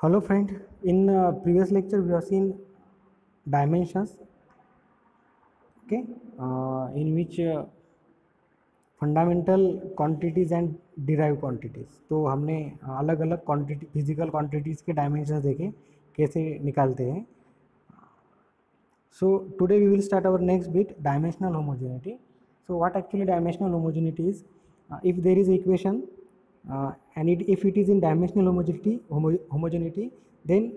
Hello friend, in previous lecture we have seen dimensions, okay, in which fundamental quantities and derive quantities. तो हमने अलग अलग quantity physical quantities के dimensions देखे कैसे निकालते हैं। So today we will start our next bit, dimensional homogeneity. So what actually dimensional homogeneity is? If there is equation and if it is in dimensional homogeneity, then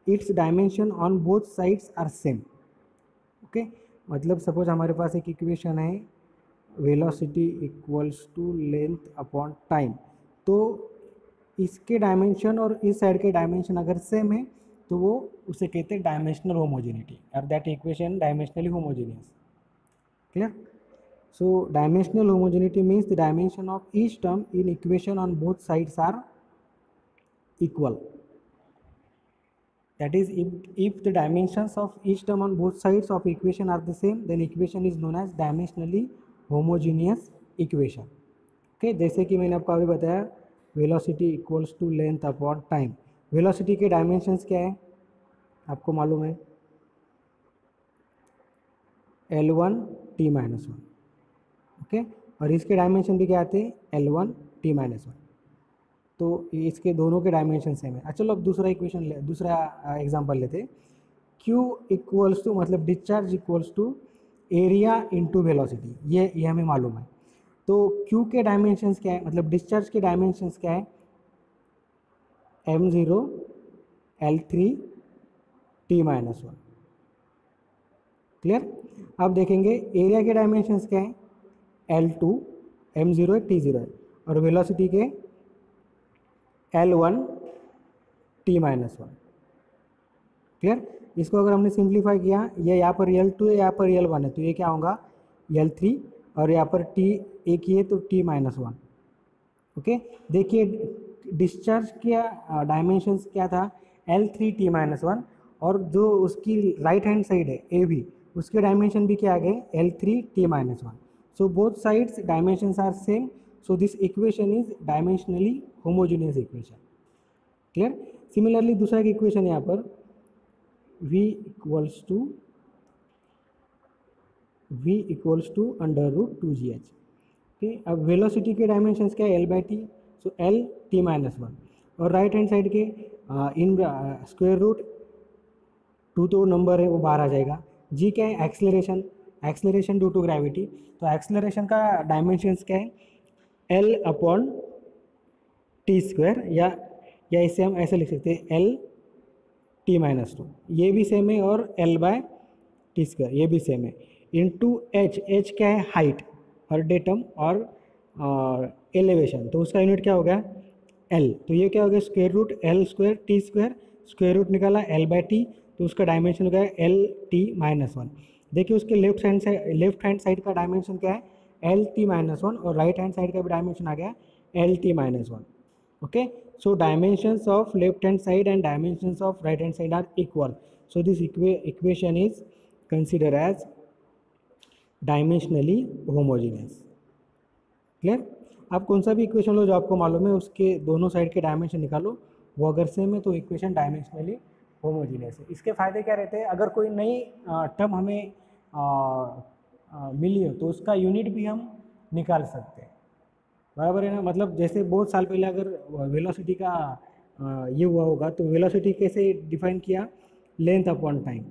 its dimension on both sides are same. Okay, मतलब suppose हमारे पास एक equation है velocity equals to length upon time, तो इसके dimension और इस side के डायमेंशन अगर सेम है तो वो उसे कहते हैं डायमेंशनल होमोजेनिटी, और that equation dimensionally homogeneous. Clear? So dimensional homogeneity means the dimension of each term in equation on both sides are equal. That is, if the dimensions of each term on both sides of equation are the same, then equation is known as dimensionally homogeneous equation. Okay, जैसे कि मैंने आपको अभी बताया velocity equals to length upon time. Velocity के dimensions क्या है आपको मालूम है, L1 t minus one. Okay, और इसके डायमेंशन भी क्या आते हैं, L1 t माइनस वन। तो इसके दोनों के डायमेंशन सेम है। चलो अब दूसरा एग्जांपल लेते हैं। Q इक्वल्स टू मतलब discharge equals to area into velocity, ये हमें मालूम है। तो Q के डायमेंशंस क्या है, मतलब डिस्चार्ज के डायमेंशंस क्या है, m0 L3 t minus one. Clear? अब देखेंगे एरिया के डायमेंशंस क्या है, L2 m0 है t0 है, और वेलोसिटी के L1 t minus one. Clear? इसको अगर हमने सिंप्लीफाई किया, ये यहाँ पर L2 है, यहाँ पर L1 है, तो ये क्या होगा L3, और यहाँ पर t एक ही है तो t माइनस वन। ओके, देखिए डिस्चार्ज का डायमेंशंस क्या था, L3 t माइनस वन, और जो उसकी राइट हैंड साइड है AB, उसके डायमेंशन भी क्या आ गए, L3 t minus one. So both sides dimensions are same, so this equation is dimensionally homogeneous equation. Clear? Similarly दूसरा एक इक्वेशन यहाँ पर v equals to under root 2gh। Okay, अब वेलोसिटी के डायमेंशंस क्या है, l by t, so l t minus one, और right hand side के इन स्क्वायर रूट 2 तो नंबर है वो बाहर आ जाएगा। g क्या है, एक्सलरेशन ड्यू टू ग्रेविटी, तो एक्सलरेशन का डायमेंशंस क्या है, L अपॉन टी स्क्वायर, या इसे हम ऐसे लिख सकते हैं L t माइनस टू, ये भी सेम है, और L बाय टी स्क्वायर ये भी सेम है, इनटू h क्या है, हाइट और डेटम और एलिवेशन, तो उसका यूनिट क्या हो गया L, तो ये क्या हो गया square root L square t square, square root निकाला L बाय टी, तो उसका डायमेंशन हो गया L t माइनस वन। देखिए उसके लेफ्ट हैंड साइड का डायमेंशन क्या है, L t माइनस वन, और राइट हैंड साइड का भी डायमेंशन आ गया L t minus one. Okay, so dimensions of left hand side and dimensions of right hand side are equal, so this equation is consider as dimensionally homogeneous. Clear? आप कौन सा भी equation लो जो आपको मालूम है, उसके दोनों साइड के डायमेंशन निकालो, वो अगर सेम है तो इक्वेशन डायमेंशनली होमोजेनियस है। इसके फायदे क्या रहते हैं, अगर कोई नई टर्म हमें मिली हो तो उसका यूनिट भी हम निकाल सकते हैं, बराबर है ना। मतलब जैसे बहुत साल पहले अगर वेलोसिटी का ये हुआ होगा, तो वेलोसिटी कैसे डिफाइन किया, लेंथ अपॉन टाइम,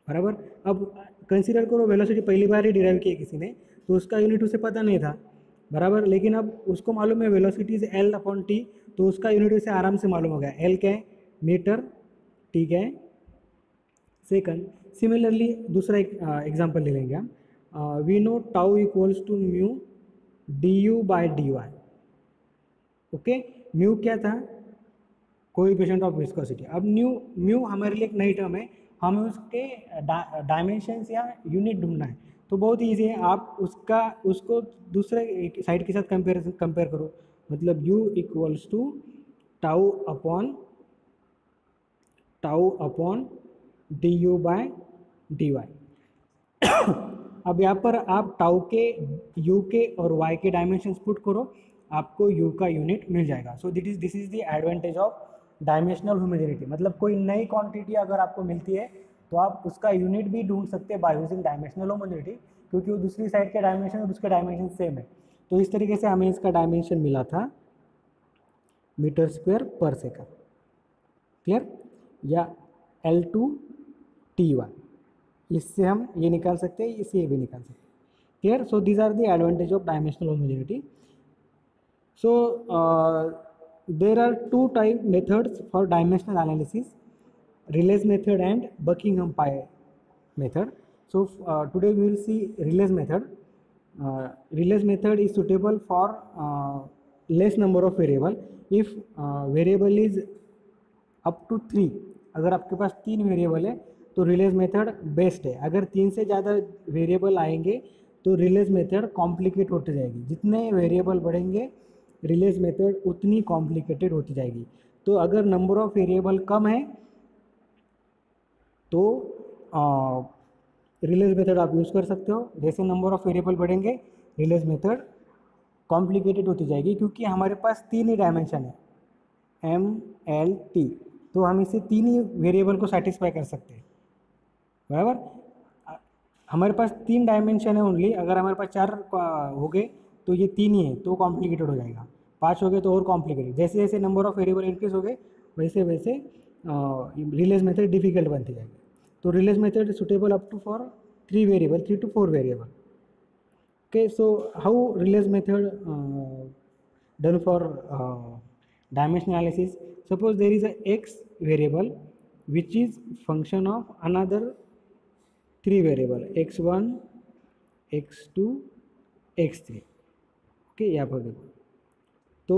बराबर। अब कंसीडर करो वेलोसिटी पहली बार ही डिराइव किया किसी ने, तो उसका यूनिट उसे पता नहीं था, बराबर, लेकिन अब उसको मालूम है velocity is L upon T, तो उसका यूनिट उसे आराम से मालूम हो गया, L क्या है मीटर, टी क्या है सेकंड। सिमिलरली दूसरा एक एग्जांपल ले लेंगे हम, we know tau equals to mu du by dy। ओके, म्यू क्या था, कोएफिशिएंट ऑफ विस्कोसिटी। अब म्यू हमारे लिए एक नई टर्म है, हमें उसके डायमेंशंस या यूनिट ढूंढना है, तो बहुत ईजी है, आप उसको दूसरे साइड के साथ कंपेयर करो, मतलब u equals to tau upon du by dy। अब यहाँ पर आप टाउ के, यू के और वाई के डायमेंशंस पुट करो, आपको यू का यूनिट मिल जाएगा। So this is the advantage of dimensional homogeneity, मतलब कोई नई क्वांटिटी अगर आपको मिलती है तो आप उसका यूनिट भी ढूंढ सकते हैं बाय यूजिंग डायमेंशनल होमोजेनिटी, क्योंकि वो दूसरी साइड के डायमेंशन और उसके डायमेंशन सेम है। तो इस तरीके से हमें इसका डायमेंशन मिला था मीटर स्क्वायर पर सेकंड। क्लियर? या L2T1, इससे हम ये निकाल सकते हैं, इससे ये भी निकाल सकते हैं। Clear? So these are the advantage of dimensional homogeneity. So there are two type methods for dimensional analysis: Rayleigh's method and Buckingham Pi method. So today we will see Rayleigh's method. Rayleigh's method is suitable for less number of variable. If variable is up to 3, अगर आपके पास 3 variable है तो Rayleigh's method best है। अगर 3 से ज़्यादा variable आएंगे तो रिलेज मेथड कॉम्प्लिकेट होती जाएगी। जितने वेरिएबल बढ़ेंगे रिलेज मेथड उतनी कॉम्प्लिकेटेड होती जाएगी। तो अगर नंबर ऑफ वेरिएबल कम है तो रिलेज मेथड आप यूज़ कर सकते हो। जैसे नंबर ऑफ वेरिएबल बढ़ेंगे रिलेज मेथड कॉम्प्लिकेटेड होती जाएगी, क्योंकि हमारे पास 3 ही डायमेंशन है MLT, तो हम इसे 3 ही वेरिएबल को सेटिस्फाई कर सकते हैं। बराबर? हमारे पास 3 डायमेंशन है ओनली। अगर हमारे पास 4 हो गए तो ये 3 ही है तो कॉम्प्लिकेटेड हो जाएगा। 5 हो गए तो और कॉम्प्लिकेटेड। जैसे जैसे नंबर ऑफ वेरिएबल इंक्रीज हो गए वैसे वैसे रिलेज मेथड डिफिकल्ट बनती जाएगी। तो Rayleigh's method suitable up to for 3 variable, 3 to 4 variable. Okay, so how Rayleigh's method done for dimension analysis? Suppose there is a x variable which is function of another 3 variable x1, x2, x3. okay, यहाँ पर देखो, तो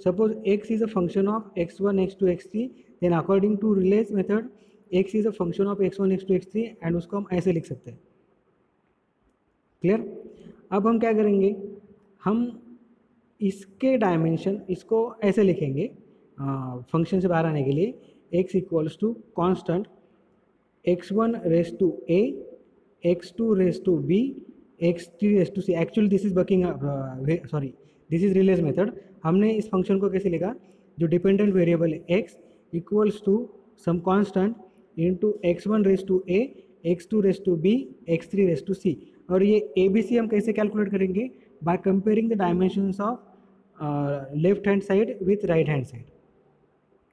suppose x is a function of x1, x2, x3, then according to Rayleigh's method x is a function of x1, x2, x3 and उसको हम ऐसे लिख सकते हैं। क्लियर? अब हम क्या करेंगे, हम इसके डायमेंशन इसको ऐसे लिखेंगे फंक्शन से बाहर आने के लिए, x equals to constant x1 raise to a, x2 raise to b, x3 raise to c। Actually this is this is Rayleigh's method. हमने इस फंक्शन को कैसे लिखा, जो डिपेंडेंट वेरिएबल है x equals to some constant into x1 raise to a, x2 raise to b, x3 raise to c। और ये ABC हम कैसे कैलकुलेट करेंगे, by comparing the dimensions of left hand side with right hand side.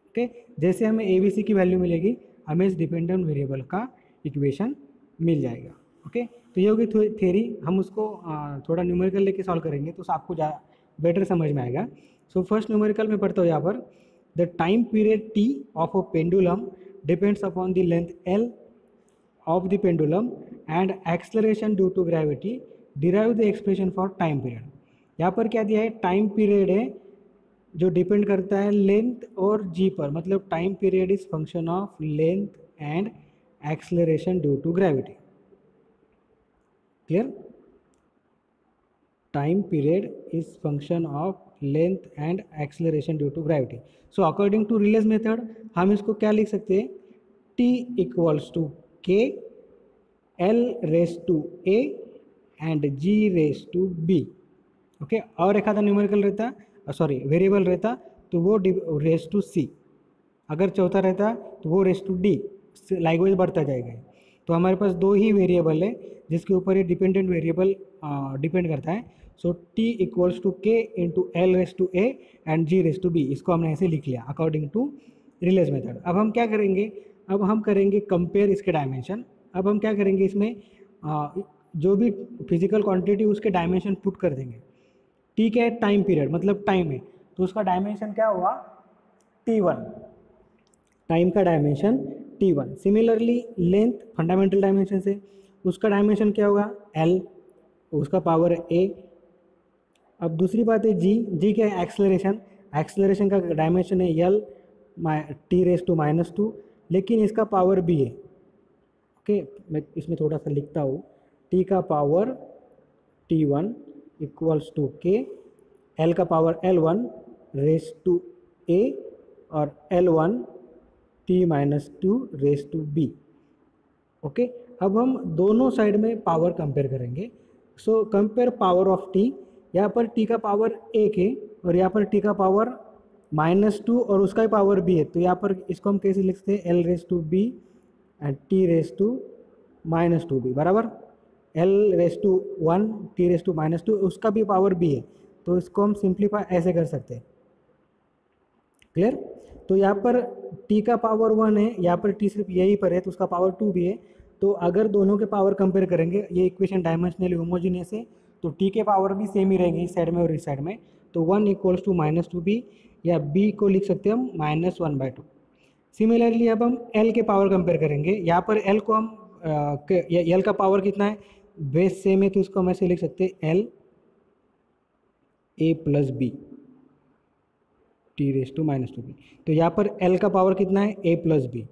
Okay, जैसे हमें ABC की value मिलेगी हमें इस डिपेंडेंट वेरिएबल का इक्वेशन मिल जाएगा। ओके, तो ये होगी थ्योरी। हम उसको थोड़ा न्यूमेरिकल लेके सॉल्व करेंगे तो आपको बेटर समझ में आएगा। सो फर्स्ट न्यूमेरिकल में पढ़ता हूँ यहाँ पर, the time period T of a pendulum depends upon the length L of the pendulum and acceleration due to gravity. Derive the expression for time period. यहाँ पर क्या दिया है, टाइम पीरियड है जो डिपेंड करता है लेंथ और g पर, मतलब time period is function of length and acceleration due to gravity. Clear? Time period is function of length and acceleration due to gravity. So according to Rayleigh's method हम इसको क्या लिख सकते हैं, T equals to K L raise to A and G raise to B। Okay, और एक आधा numerical रहता, सॉरी वेरिएबल रहता तो वो रेस टू C, अगर चौथा रहता तो वो रेस टू D, लाइकवाइज बढ़ता जाएगा। तो हमारे पास 2 ही वेरिएबल है जिसके ऊपर ये डिपेंडेंट वेरिएबल डिपेंड करता है। So T equals to K into L raise to A and G raise to B। इसको हमने ऐसे लिख लिया अकॉर्डिंग टू रिलेज मेथड। अब हम क्या करेंगे, अब हम करेंगे कंपेयर इसके डायमेंशन। अब हम क्या करेंगे, इसमें जो भी फिजिकल क्वांटिटी उसके डायमेंशन पुट कर देंगे। ठीक है, टाइम पीरियड मतलब टाइम है तो उसका डायमेंशन क्या हुआ, T1, टाइम का dimension T1। Similarly length fundamental dimension से उसका डायमेंशन क्या होगा, L, उसका पावर है A। अब दूसरी बात है G क्या है, एक्सेलरेशन। एक्सेलरेशन का डायमेंशन है L, T रेस टू -2, लेकिन इसका पावर भी है। ओके, मैं इसमें थोड़ा सा लिखता हूँ, T का power T1 equals to K, L का power L1 raise to A और L1 T-2 race to B। Okay, अब हम दोनों साइड में पावर कंपेयर करेंगे। So compare power of T। यहाँ पर T का पावर 1 है और यहाँ पर T का पावर -2 और उसका ही पावर b है, तो यहाँ पर इसको हम कैसे लिख सकते हैं, l raise to B and t raise to -2b बराबर। l raise to 1 t raise to -2 उसका भी पावर b है, तो इसको हम सिंप्लीफाई ऐसे कर सकते हैं। क्लियर। तो यहाँ पर t का पावर 1 है, यहाँ पर t सिर्फ यही पर है तो उसका पावर 2 भी है। तो अगर दोनों के पावर कंपेयर करेंगे, ये इक्वेशन डायमेंशनली होमोजीनियस है, तो t के पावर भी सेम ही रहेंगे इस साइड में और इस साइड में। तो 1 इक्वल्स टू -2b, या b को लिख सकते हैं हम -1/2। सिमिलरली अब हम l के पावर कंपेयर करेंगे। यहाँ पर l को हम l का पावर कितना है, बेस सेम है, तो इसको हम ऐसे लिख सकते हैं l a plus B T raise to -2b। तो यहाँ पर l का पावर कितना है, a प्लस बी।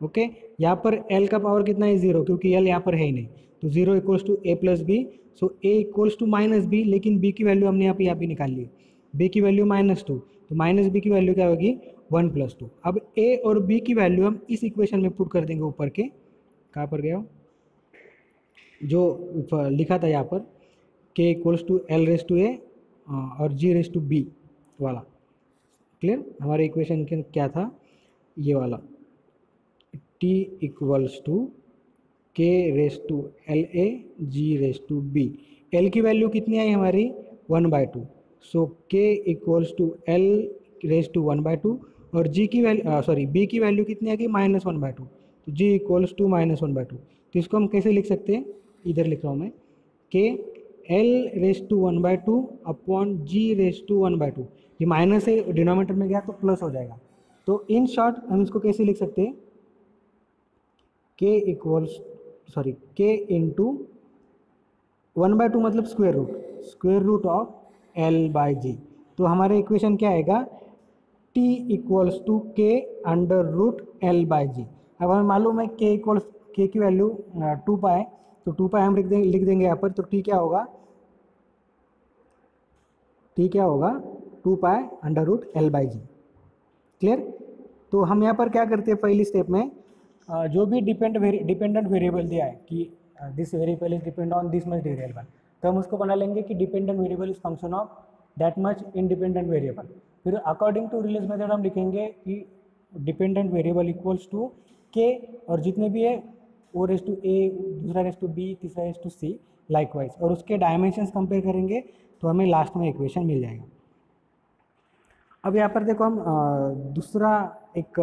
ओके, यहाँ पर l का पावर कितना है, 0, क्योंकि l यहाँ पर है ही नहीं, तो 0 equals to a plus B. So a equals to -b, लेकिन b की वैल्यू हमने यहाँ पे निकाल ली, b की वैल्यू -2, तो -b की वैल्यू क्या होगी, 1 + 2। अब a और b की वैल्यू हम इस इक्वेशन में पुट कर देंगे ऊपर के, कहाँ पर गया जो लिखा था यहाँ पर, k equals to l raise to a और g रेस टू b वाला। क्लियर, हमारे इक्वेशन क्या था, ये वाला, t equals to k raise to L A g raise to b। l की वैल्यू कितनी आई हमारी, 1/2, so k equals to l raise to 1/2, और g की वैल्यू b की वैल्यू कितनी आ गई, -1/2, तो g इक्वल्स टू -1/2। तो इसको हम कैसे लिख सकते हैं, इधर लिख रहा हूँ मैं, k l raise to 1/2 upon g raise to 1/2। ये माइनस है, डिनोमिनेटर में गया तो प्लस हो जाएगा। तो इन शॉर्ट हम इसको कैसे लिख सकते हैं, k इंटू 1/2 मतलब स्क्वायर रूट ऑफ l/g। तो हमारे इक्वेशन क्या आएगा, t equals to k under root l/g। अब हमें मालूम है k की वैल्यू 2π है, तो 2π हम लिख देंगे यहाँ पर। तो t क्या होगा 2π अंडर रूट l/g। क्लियर। तो हम यहाँ पर क्या करते हैं, पहली स्टेप में जो भी डिपेंडेंट वेरिएबल दिया है कि this variable is depend on this much variable, तो हम उसको बना लेंगे कि dependent variable is function of that much independent variable. फिर अकॉर्डिंग टू रिलेज मेथड हम लिखेंगे कि dependent variable equals to k, और जितने भी है ओ रेस टू a, दूसरा रेस टू b, तीसरा रेस टू c लाइकवाइज, और उसके डायमेंशंस कंपेयर करेंगे तो हमें लास्ट में इक्वेशन मिल जाएगा। अब यहाँ पर देखो हम दूसरा एक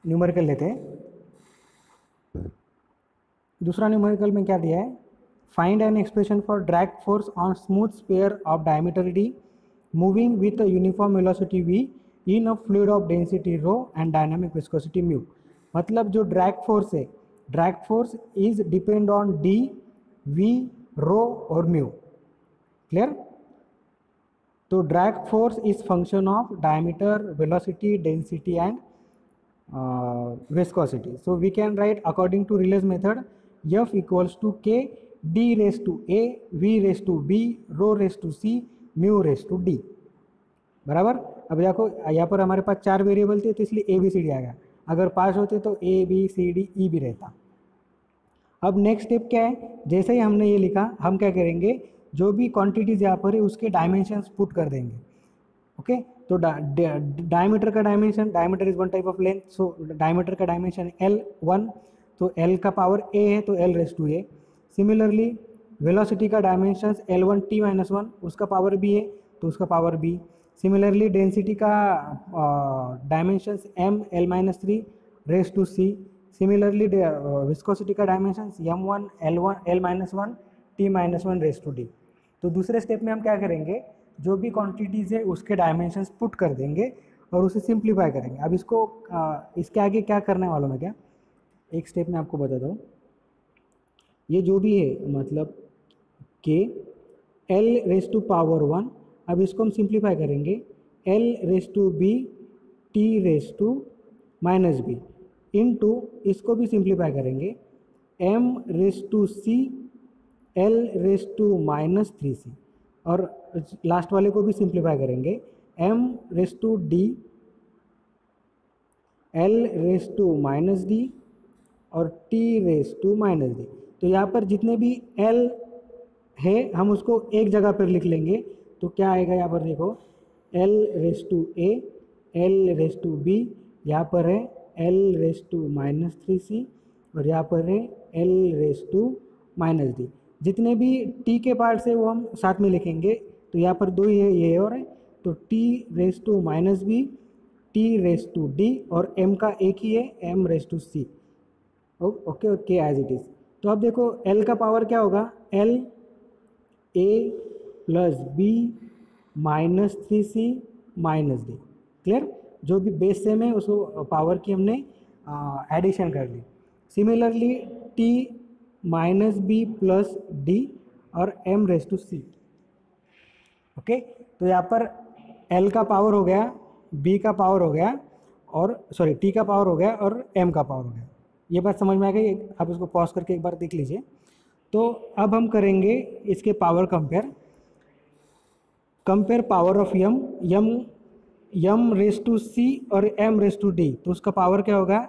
न्यूमेरिकल लेते हैं। दूसरा न्यूमेरिकल में क्या दिया है, find an expression for drag force on smooth sphere of diameter d moving with uniform velocity v in a fluid of density rho and dynamic viscosity mu. मतलब जो ड्रैग फोर्स है, drag force is depend on d, v, rho और mu. Clear. तो drag force is function of diameter, velocity, density and viscosity. So we can write according to Rayleigh's method, F equals to K d raised to A, V raised to B, rho raised to C, mu raised to D। बराबर। अब देखो यहाँ पर हमारे पास 4 variable थे, तो इसलिए A B C D आ गया। अगर 5 होते तो A B C D E भी रहता। अब नेक्स्ट स्टेप क्या है, जैसे ही हमने ये लिखा, हम क्या करेंगे, जो भी क्वांटिटीज यहाँ पर है उसके डायमेंशंस पुट कर देंगे। ओके, तो डायमीटर का dimension, diameter is one type of length, so diameter का डायमेंशन L1, तो L का पावर A है तो L raise to A। Similarly velocity का डायमेंशन L1 t-1, उसका पावर B है तो उसका पावर B। सिमिलरली डेंसिटी का dimension M L-3 raise to C। Similarly viscosity का dimension M1 L-1 t-1 raise to D। तो दूसरे स्टेप में हम क्या करेंगे, जो भी क्वांटिटीज़ है उसके डायमेंशंस पुट कर देंगे और उसे सिंप्लीफाई करेंगे। अब इसको इसके आगे क्या करने वालों में, क्या एक स्टेप में आपको बताता हूँ। ये जो भी है मतलब k l raise to power 1, अब इसको हम सिंप्लीफाई करेंगे l raise to b t raise to -b into, इसको भी सिंप्लीफाई करेंगे m raise to c l raise to -3c, और लास्ट वाले को भी सिंप्लीफाई करेंगे m raise to d l raise to -d और t रेस टू -d। तो यहाँ पर जितने भी l है हम उसको एक जगह पर लिख लेंगे। तो क्या आएगा यहाँ पर देखो, L raise to A, L raise to B, यहाँ पर है L raise to minus 3c और यहाँ पर है L raise to minus D. जितने भी टी के पार्ट्स है वो हम साथ में लिखेंगे, तो यहाँ पर दो ही है, ये और है, तो T raise to minus B, T raise to D और m का एक ही है, m raise to C. Okay, और k एज इट इज़। तो अब देखो l का पावर क्या होगा, l a plus B minus 3c minus D. Clear, जो भी बेस सेम है उसको पावर की हमने एडिशन कर ली। Similarly t minus B plus D और m raise to C. Okay, तो यहाँ पर l का पावर हो गया, b का पावर हो गया, और सॉरी t का पावर हो गया और m का पावर हो गया। ये बात समझ में आ गई? आप इसको पॉज करके एक बार देख लीजिए। तो अब हम करेंगे इसके power compare power of m raise to c और m रेस टू d। तो उसका पावर क्या होगा,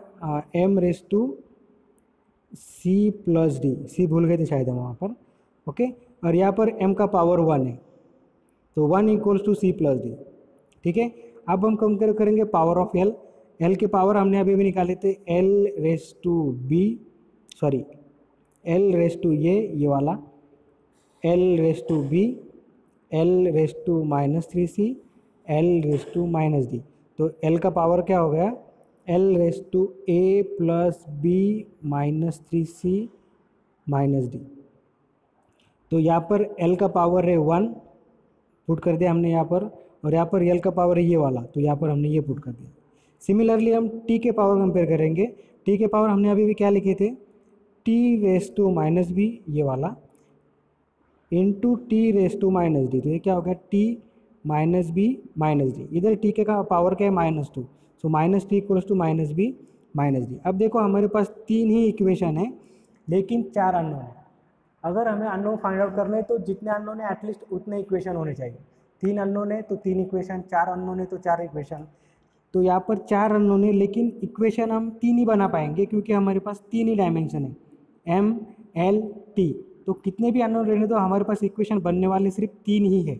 m raise to c plus D. c भूल गए थे शायद हम वहाँ पर। ओके, और यहाँ पर m का पावर 1 है, तो 1 equals to c plus D. ठीक है, अब हम कंपेयर करेंगे पावर ऑफ l के पावर हमने अभी भी निकाले थे, l raise to b, sorry l raise to ये वाला, l raise to b, l raise to minus 3c, l raise to minus D. तो l का पावर क्या हो गया, l raise to a plus b minus 3c minus D. तो यहाँ पर l का पावर है 1, पुट कर दिया हमने यहाँ पर, और यहाँ पर l का पावर है ये वाला, तो यहाँ पर हमने ये पुट कर दिया। सिमिलरली हम t के पावर कंपेयर करेंगे। t के पावर हमने अभी भी क्या लिखे थे, t raise to minus B, ये वाला, into T raise to minus D. तो ये क्या हो गया, t minus B minus D. इधर t के का पावर क्या है, -2, so minus T equals to minus B minus D. अब देखो हमारे पास 3 ही इक्वेशन है लेकिन 4 अननोन है। अगर हमें अननोन फाइंड आउट करने तो जितने अननोन है एटलीस्ट उतने इक्वेशन होने चाहिए। 3 अननोन है तो 3 इक्वेशन, 4 अननोन है तो 4 इक्वेशन। तो यहाँ पर 4 अननोन है लेकिन इक्वेशन हम 3 ही बना पाएंगे क्योंकि हमारे पास 3 ही डायमेंशन है, m l t। तो कितने भी अननोन रहने दो, हमारे पास इक्वेशन बनने वाले सिर्फ 3 ही है।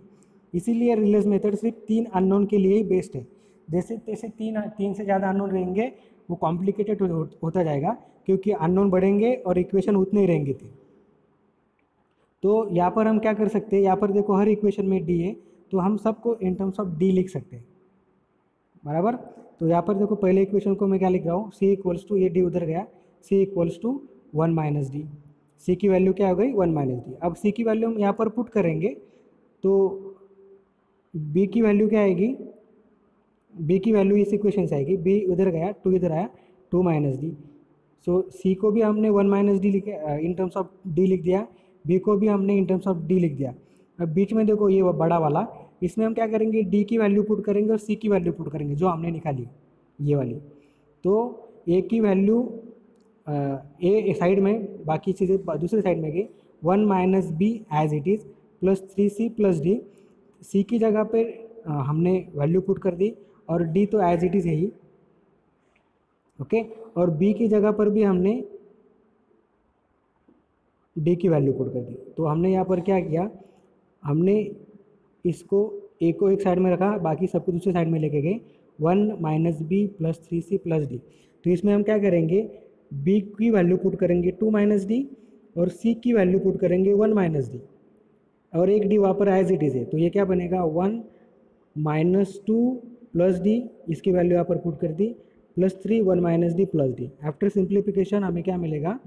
इसीलिए रिलेस मेथड सिर्फ 3 अननोन के लिए ही बेस्ट है। जैसे तैसे 3 से ज़्यादा अननोन रहेंगे वो कॉम्प्लिकेटेड होता जाएगा क्योंकि अननोन बढ़ेंगे और इक्वेशन उतने ही रहेंगे थे। तो यहाँ पर हम क्या कर सकते हैं, यहाँ पर देखो हर इक्वेशन में d है तो हम सबको इन टर्म्स ऑफ d लिख सकते हैं, बराबर। तो यहाँ पर देखो पहले इक्वेशन को मैं क्या लिख रहा हूँ, c इक्वल्स टू, ये d उधर गया, c equals to 1 minus D. c की वैल्यू क्या हो गई, 1 माइनस डी। अब c की वैल्यू हम यहाँ पर पुट करेंगे तो b की वैल्यू क्या आएगी, b की वैल्यू इस इक्वेशन से आएगी, b उधर गया, 2 इधर आया, 2 माइनस डी। सो c को भी हमने 1 माइनस डी लिखे इन टर्म्स ऑफ d लिख दिया, b को भी हमने इन टर्म्स ऑफ d लिख दिया। अब बीच में देखो ये बड़ा वाला, इसमें हम क्या करेंगे, d की वैल्यू पुट करेंगे और c की वैल्यू पुट करेंगे जो हमने निकाली ये वाली। तो a की वैल्यू a साइड में, बाकी चीज़ें दूसरी साइड में गई, 1 minus B as it is plus 3c plus D. c की जगह पे हमने वैल्यू पुट कर दी और d तो एज इट इज़ है ही, ओके। और b की जगह पर भी हमने d की वैल्यू पुट कर दी। तो हमने यहाँ पर क्या किया, हमने इसको a को एक साइड में रखा, बाकी सबको दूसरे साइड में लेके गए, 1 minus B plus 3c plus D. तो इसमें हम क्या करेंगे, b की वैल्यू पुट करेंगे 2 माइनस डी और c की वैल्यू पुट करेंगे 1 माइनस डी, और एक d वहाँ पर एज इट इज़ है। तो ये क्या बनेगा, 1 माइनस 2 प्लस डी, इसकी वैल्यू यहाँ पर पुट कर दी, plus 3 1 minus D plus D. After simplification हमें क्या मिलेगा,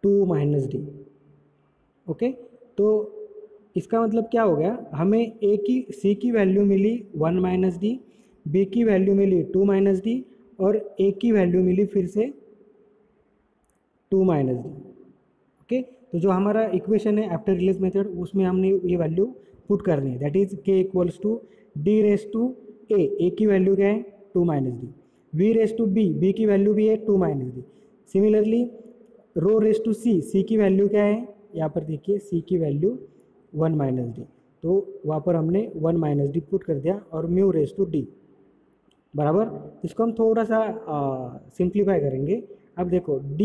2 माइनस डी। ओके, तो इसका मतलब क्या हो गया, हमें c की वैल्यू मिली 1 माइनस डी, b की वैल्यू मिली 2 माइनस डी और a की वैल्यू मिली फिर से 2 माइनस डी। ओके, तो जो हमारा इक्वेशन है आफ्टर रिलेस मेथड, उसमें हमने ये वैल्यू पुट करनी है, that is k equals to d raise to a की वैल्यू क्या है 2 minus D, v raise to b की वैल्यू भी है 2 minus D. Similarly rho raise to c की वैल्यू क्या है, यहाँ पर देखिए c की वैल्यू 1 माइनस डी, तो वहाँ पर हमने 1 माइनस डी पुट कर दिया, और म्यू रेस टू d, बराबर। इसको हम थोड़ा सा सिंप्लीफाई करेंगे। अब देखो d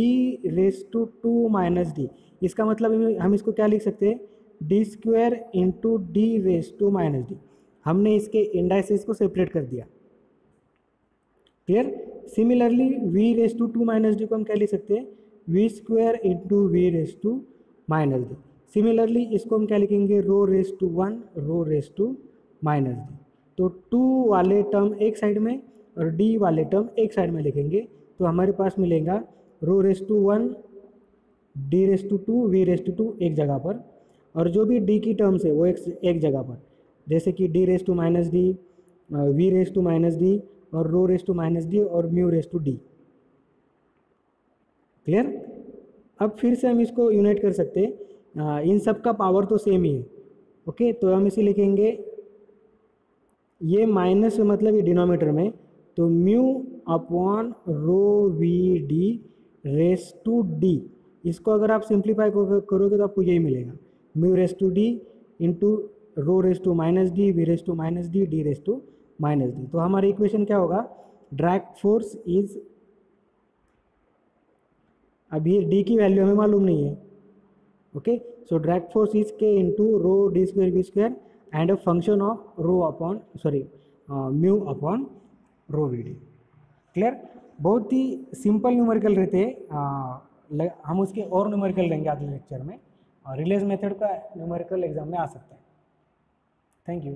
raise to 2 minus D, इसका मतलब हम इसको क्या लिख सकते हैं, D square into D raise to minus D. हमने इसके इंडाइसेस को सेपरेट कर दिया। Clear. Similarly V raise to two minus D को हम क्या लिख सकते हैं, V square into V raise to minus D. Similarly इसको हम क्या लिखेंगे, rho raise to one rho raise to minus D. तो टू वाले टर्म एक साइड में और डी वाले टर्म एक साइड में लिखेंगे, तो हमारे पास मिलेगा rho raise to one D raise to two V raise to two एक जगह पर, और जो भी डी की टर्म्स है वो एक जगह पर, जैसे कि D raise to minus D, V raise to minus D, और rho raise to minus D, और mu raise to D. Clear. अब फिर से हम इसको यूनाइट कर सकते हैं, इन सब का पावर तो सेम ही है। ओके, तो हम इसे लिखेंगे, ये माइनस मतलब ये डिनोमीटर में, तो mu upon rho V D raise to D. इसको अगर आप सिंप्लीफाई करोगे तो आपको यही मिलेगा, mu raise to D into rho raise to minus D, V raise to minus D, D raise to minus D. तो हमारा इक्वेशन क्या होगा, ड्रैग फोर्स इज, अभी डी की वैल्यू हमें मालूम नहीं है। Okay, so drag force is K into rho D square V square and a function of rho upon mu upon rho V D. Clear. बहुत ही सिंपल न्यूमेरिकल रहते हैं, हम उसके और न्यूमेरिकल लेंगे अगले लेक्चर में, और रिलेज मेथड का न्यूमेरिकल एग्जाम में आ सकता है। Thank you.